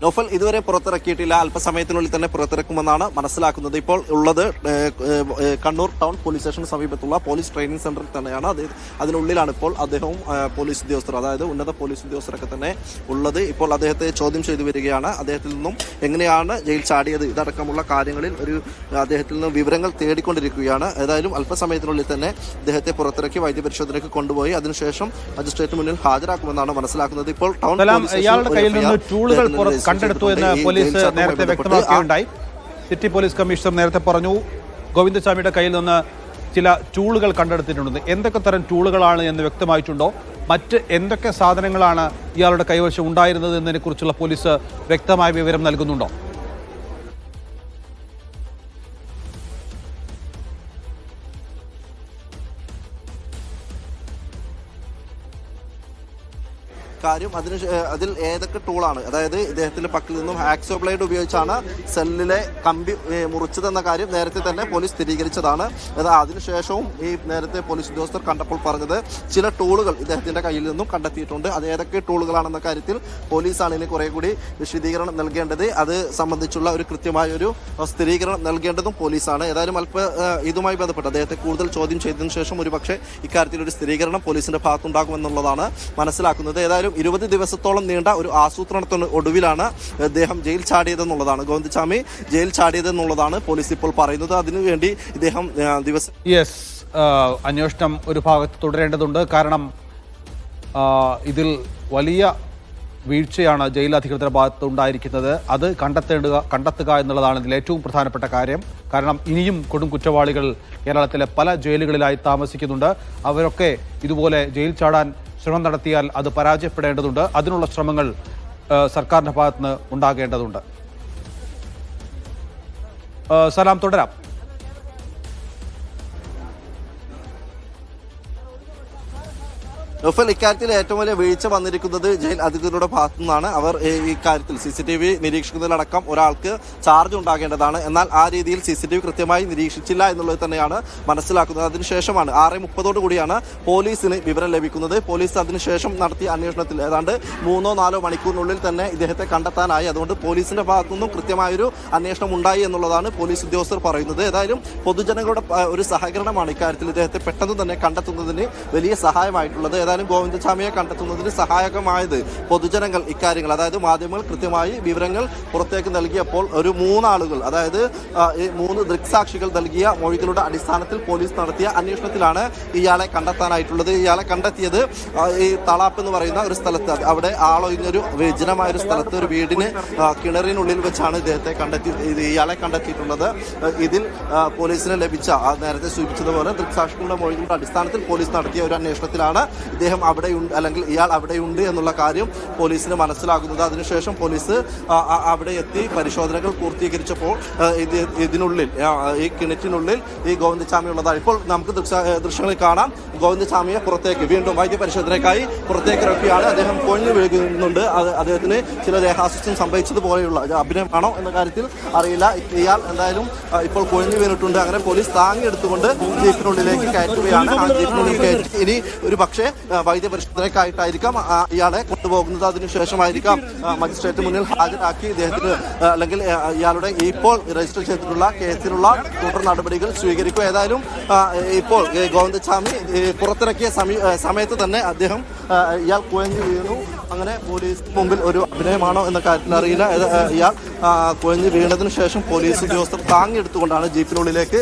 നോഫൽ ഇതുവരെ പുറത്തിറക്കിയിട്ടില്ല. അല്പസമയത്തിനുള്ളിൽ തന്നെ പുറത്തിറക്കുമെന്നാണ് മനസ്സിലാക്കുന്നത്. ഇപ്പോൾ ഉള്ളത് കണ്ണൂർ ടൗൺ പോലീസ് സ്റ്റേഷന് സമീപത്തുള്ള പോലീസ് ട്രെയിനിങ് സെന്ററിൽ തന്നെയാണ്. അതിനുള്ളിലാണ് ഇപ്പോൾ അദ്ദേഹവും പോലീസ് ഉദ്യോഗസ്ഥർ, അതായത് ഉന്നത പോലീസ് ഉദ്യോഗസ്ഥരൊക്കെ തന്നെ ഉള്ളത്. ഇപ്പോൾ അദ്ദേഹത്തെ ചോദ്യം ചെയ്തു വരികയാണ്. അദ്ദേഹത്തിൽ നിന്നും എങ്ങനെയാണ് ജയിൽ ചാടിയത് ഇതടക്കമുള്ള കാര്യങ്ങളിൽ അദ്ദേഹത്തിൽ നിന്ന് വിവരങ്ങൾ തേടിക്കൊണ്ടിരിക്കുകയാണ്. ഏതായാലും അല്പസമയത്തിനുള്ളിൽ തന്നെ അദ്ദേഹത്തെ പുറത്തിറക്കി വൈദ്യപരിശോധനയ്ക്ക് കൊണ്ടുപോയി അതിനുശേഷം മജിസ്ട്രേറ്റ് മുന്നിൽ ഹാജരാക്കുമെന്നാണ് മനസ്സിലാക്കുന്നത്. ഇപ്പോൾ ടൗൺ കണ്ടെടുത്തു എന്ന് പോലീസ് നേരത്തെ വ്യക്തമാക്കുകയുണ്ടായി. സിറ്റി പോലീസ് കമ്മീഷണർ നേരത്തെ പറഞ്ഞു ഗോവിന്ദസ്വാമിയുടെ കയ്യിൽ നിന്ന് ചില ടൂളുകൾ കണ്ടെടുത്തിട്ടുണ്ട്. എന്തൊക്കെ തരം ടൂളുകളാണ് എന്ന് വ്യക്തമായിട്ടുണ്ടോ? മറ്റ് എന്തൊക്കെ സാധനങ്ങളാണ് ഇയാളുടെ കൈവശം ഉണ്ടായിരുന്നത് എന്നതിനെ കുറിച്ചുള്ള പോലീസ് വ്യക്തമായ വിവരം നൽകുന്നുണ്ടോ? കാര്യം അതിൽ ഏതൊക്കെ ടൂളാണ്, അതായത് ഇദ്ദേഹത്തിന്റെ പക്കൽ നിന്നും ആക്സോ ബ്ലേഡ് ഉപയോഗിച്ചാണ് സെല്ലിലെ കമ്പി മുറിച്ചതെന്ന കാര്യം നേരത്തെ തന്നെ പോലീസ് സ്ഥിരീകരിച്ചതാണ്. അതിനുശേഷവും ഈ നേരത്തെ പോലീസ് ഉദ്യോഗസ്ഥർ കണ്ടപ്പോൾ പറഞ്ഞത് ചില ടൂളുകൾ ഇദ്ദേഹത്തിന്റെ കയ്യിൽ നിന്നും കണ്ടെത്തിയിട്ടുണ്ട്. അത് ഏതൊക്കെ ടൂളുകളാണെന്ന കാര്യത്തിൽ പോലീസാണ് ഇനി കുറെ കൂടി വിശദീകരണം നൽകേണ്ടത്. അത് സംബന്ധിച്ചുള്ള ഒരു കൃത്യമായ ഒരു സ്ഥിരീകരണം നൽകേണ്ടതും പോലീസാണ്. ഏതായാലും ഇതുമായി ബന്ധപ്പെട്ട് അദ്ദേഹത്തെ കൂടുതൽ ചോദ്യം ചെയ്തതിനു ശേഷം ഒരുപക്ഷെ ഇക്കാര്യത്തിൽ ഒരു സ്ഥിരീകരണം പോലീസിന്റെ ഭാഗത്തുണ്ടാകുമെന്നുള്ളതാണ് മനസ്സിലാക്കുന്നത്. ഏതായാലും 20 ദിവസത്തോളം നീണ്ട ഒരു ആസൂത്രണത്തിന് ഒടുവിലാണ് അദ്ദേഹം ജയിൽ ചാടിയതെന്നുള്ളതാണ്, ഗോവിന്ദസ്വാമി ജയിൽ ചാടിയതെന്നുള്ളതാണ് പോലീസ് ഇപ്പോൾ പറയുന്നത്. അതിനുവേണ്ടി ഇദ്ദേഹം അന്വേഷണം ഒരു ഭാഗത്ത് തുടരേണ്ടതുണ്ട്. കാരണം ഇതിൽ വലിയ വീഴ്ചയാണ് ജയിൽ അധികൃതരുടെ ഭാഗത്ത് ഉണ്ടായിരിക്കുന്നത്. അത് കണ്ടെത്തുക എന്നുള്ളതാണ് ഇതിൽ ഏറ്റവും പ്രധാനപ്പെട്ട കാര്യം. കാരണം ഇനിയും കൊടും കുറ്റവാളികൾ കേരളത്തിലെ പല ജയിലുകളിലായി താമസിക്കുന്നുണ്ട്. അവരൊക്കെ ഇതുപോലെ ജയിൽ ചാടാൻ ശ്രമം നടത്തിയാൽ അത് പരാജയപ്പെടേണ്ടതുണ്ട്. അതിനുള്ള ശ്രമങ്ങൾ സർക്കാരിന്റെ ഭാഗത്തുനിന്ന് ഉണ്ടാകേണ്ടതുണ്ട്. സലാം, തുടരാം. നോഫൽ, ഇക്കാര്യത്തിൽ ഏറ്റവും വലിയ വീഴ്ച വന്നിരിക്കുന്നത് ജയിൽ അധികൃതരുടെ ഭാഗത്തു നിന്നാണ്. അവർ ഇക്കാര്യത്തിൽ CCTV നിരീക്ഷിക്കുന്നതിലടക്കം ഒരാൾക്ക് ചാർജ് ഉണ്ടാകേണ്ടതാണ്. എന്നാൽ ആ രീതിയിൽ CCTV കൃത്യമായി നിരീക്ഷിച്ചില്ല എന്നുള്ളത് തന്നെയാണ് മനസ്സിലാക്കുന്നത്. അതിനുശേഷമാണ് 6:30 കൂടിയാണ് പോലീസിന് വിവരം ലഭിക്കുന്നത്. പോലീസ് അതിനുശേഷം നടത്തിയ അന്വേഷണത്തിൽ ഏതാണ്ട് 3-4 മണിക്കൂറിനുള്ളിൽ തന്നെ ഇദ്ദേഹത്തെ കണ്ടെത്താനായി. അതുകൊണ്ട് പോലീസിന്റെ ഭാഗത്തുനിന്നും കൃത്യമായൊരു അന്വേഷണം ഉണ്ടായി എന്നുള്ളതാണ് പോലീസ് ഉദ്യോഗസ്ഥർ പറയുന്നത്. ഏതായാലും പൊതുജനങ്ങളുടെ ഒരു സഹകരണമാണ് ഇക്കാര്യത്തിൽ ഇദ്ദേഹത്തെ പെട്ടെന്ന് തന്നെ കണ്ടെത്തുന്നതിന് വലിയ സഹായമായിട്ടുള്ളത്. ഏതായാലും ഗോവിന്ദസ്വാമിയെ കണ്ടെത്തുന്നതിന് സഹായകമായത് പൊതുജനങ്ങൾ ഇക്കാര്യങ്ങൾ, അതായത് മാധ്യമങ്ങൾ കൃത്യമായി വിവരങ്ങൾ പുറത്തേക്ക് നൽകിയപ്പോൾ ഒരു 3 ആളുകൾ, അതായത് 3 ദൃക്സാക്ഷികൾ നൽകിയ മൊഴികളുടെ അടിസ്ഥാനത്തിൽ പോലീസ് നടത്തിയ അന്വേഷണത്തിലാണ് ഇയാളെ കണ്ടെത്താനായിട്ടുള്ളത്. ഇയാളെ കണ്ടെത്തിയത് ഈ തളാപ്പ് എന്ന് പറയുന്ന ഒരു സ്ഥലത്ത്, അവിടെ ആളൊഴിഞ്ഞൊരു വിജനമായ ഒരു സ്ഥലത്ത് ഒരു വീടിന് കിണറിനുള്ളിൽ വെച്ചാണ് ഇയാളെ കണ്ടെത്തിയിട്ടുള്ളത്. ഇതിൽ പോലീസിന് ലഭിച്ച നേരത്തെ സൂചിപ്പിച്ചതുപോലെ ദൃക്സാക്ഷികളുടെ മൊഴികളുടെ അടിസ്ഥാനത്തിൽ പോലീസ് നടത്തിയ ഒരു അന്വേഷണത്തിലാണ് ഇദ്ദേഹം അവിടെയുണ്ട്, അല്ലെങ്കിൽ ഇയാൾ അവിടെയുണ്ട് എന്നുള്ള കാര്യം പോലീസിന് മനസ്സിലാകുന്നത്. അതിനുശേഷം പോലീസ് അവിടെ എത്തി പരിശോധനകൾ പൂർത്തീകരിച്ചപ്പോൾ ഇതിനുള്ളിൽ, ഈ കിണറ്റിനുള്ളിൽ ഈ ഗോവിന്ദസ്വാമി ഉള്ളതാണ്. ഇപ്പോൾ നമുക്ക് ദൃശ്യങ്ങളിൽ കാണാം. ഗോവിന്ദസ്വാമിയെ പുറത്തേക്ക് വീണ്ടും വൈദ്യ പരിശോധനയ്ക്കായി പുറത്തേക്ക് ഇറക്കുകയാണ്. അദ്ദേഹം കൊഴിഞ്ഞു വീഴുന്നുണ്ട്. അദ്ദേഹത്തിന് ചില ദേഹാസ്വാസ്ഥ്യം സംഭവിച്ചതുപോലെയുള്ള അഭിനയമാണോ എന്ന കാര്യത്തിൽ അറിയില്ല. ഇയാൾ എന്തായാലും ഇപ്പോൾ കൊഴിഞ്ഞു വീണിട്ടുണ്ട്. അങ്ങനെ പോലീസ് താങ്ങിയെടുത്തുകൊണ്ട് ജീപ്പിനുള്ളിലേക്ക് കയറ്റുകയാണ്. ആ ജീപ്പിനുള്ളിൽ കയറ്റി ഇനി ഒരു പക്ഷേ വൈദ്യപരിശോധനയ്ക്കായിട്ടായിരിക്കാം ഇയാളെ കൊണ്ടുപോകുന്നത്. അതിനുശേഷമായിരിക്കാം മജിസ്ട്രേറ്റ് മുന്നിൽ ഹാജരാക്കി ഇദ്ദേഹത്തിന്, അല്ലെങ്കിൽ ഇയാളുടെ ഇപ്പോൾ രജിസ്റ്റർ ചെയ്തിട്ടുള്ള കേസിലുള്ള തുടർ നടപടികൾ സ്വീകരിക്കുക. ഏതായാലും ഇപ്പോൾ ഗോവിന്ദസ്വാമി പുറത്തിറക്കിയ സമയത്ത് തന്നെ ഇയാൾ കുഴഞ്ഞു വീണു. അങ്ങനെ പോലീസ് മുമ്പിൽ ഒരു അഭിനയമാണോ എന്ന കാര്യത്തിൽ അറിയില്ല. ഇയാൾ കുഴഞ്ഞു വീണതിനു ശേഷം പോലീസ് ഉദ്യോഗസ്ഥർ താങ്ങിയെടുത്തുകൊണ്ടാണ് ജീപ്പിനുള്ളിലേക്ക്